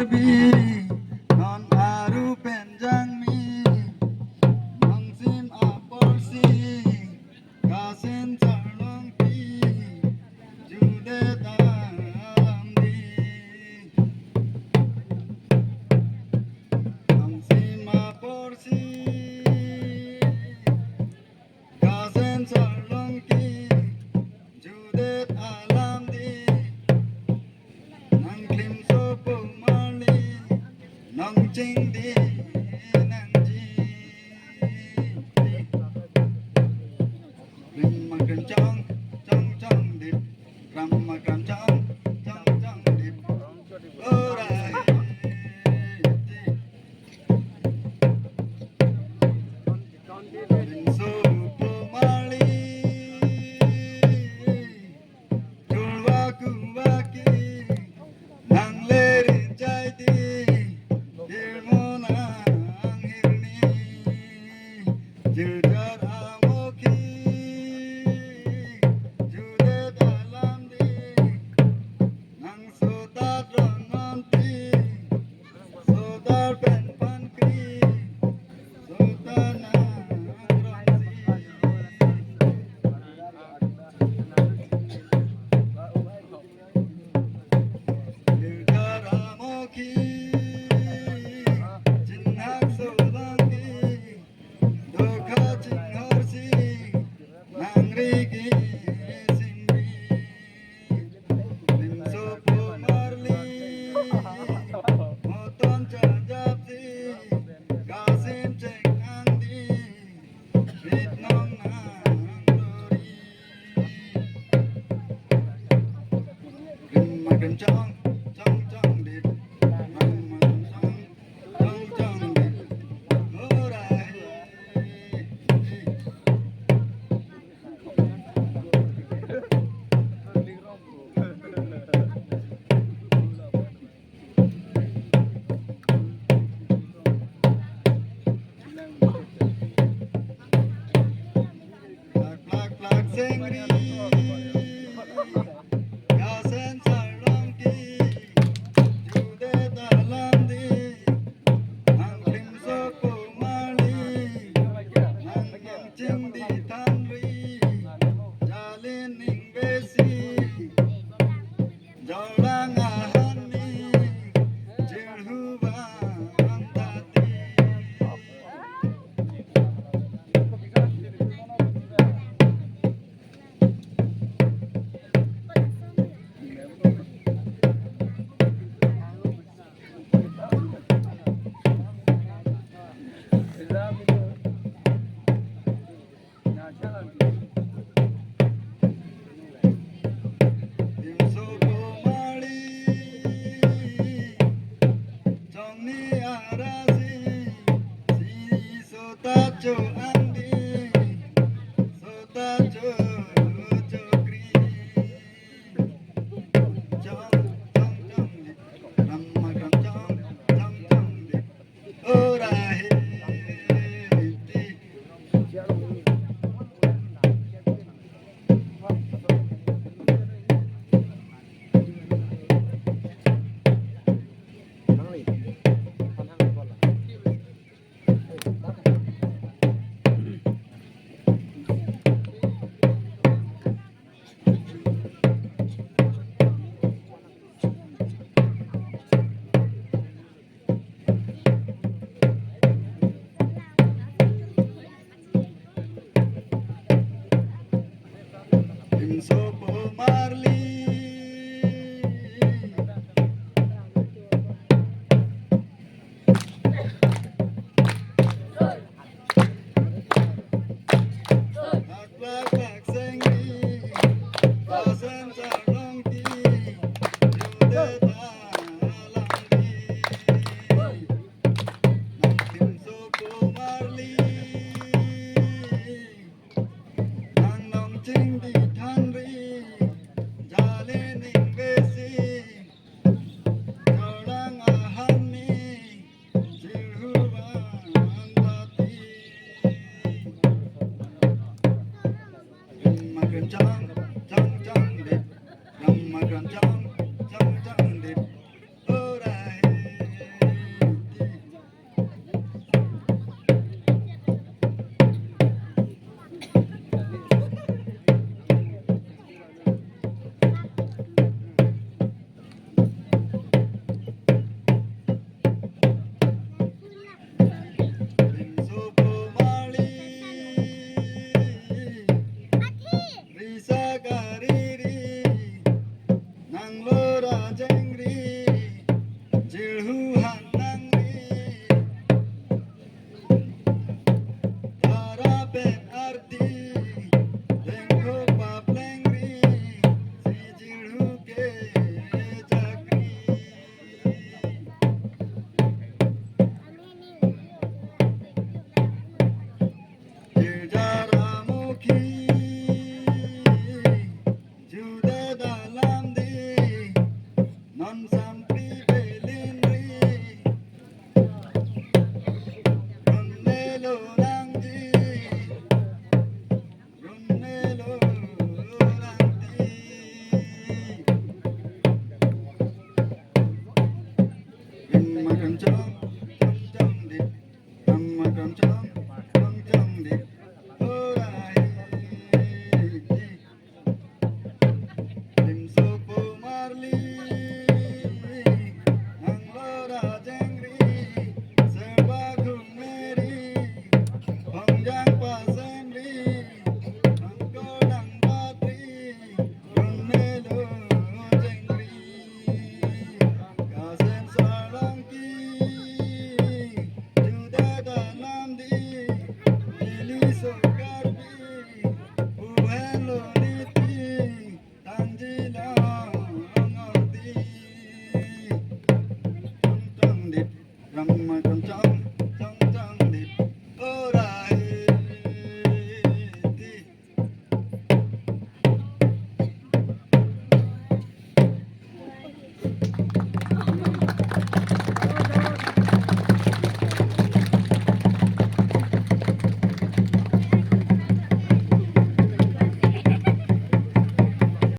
Karbi non aru penjang mi mangsim aporsi kasen charlong pi jude dalam di mangsim aporsi kasen charlong pi jude alam di nang klim so pumali nong chingdi nang ji rim ma kram chong chong chong dit kram ma kram chong chong chong dit orai rim so pumali julwa kuwaki nang lerin jai di ilmonang hirni judat amoki jude dalam di nang sodar rangan pi sodar ben pan kri sodar nang rangsi judat amoki jinhak solangi dokha jinghorsi nang rigi simbi lim so pomarli moton chajapsi kasim cheng angdi rit nong nang lori rim ma krim chong chong chong dit ram ma krim chong chong chong dit orai plak plak plak sengri kasen sarong ki non sam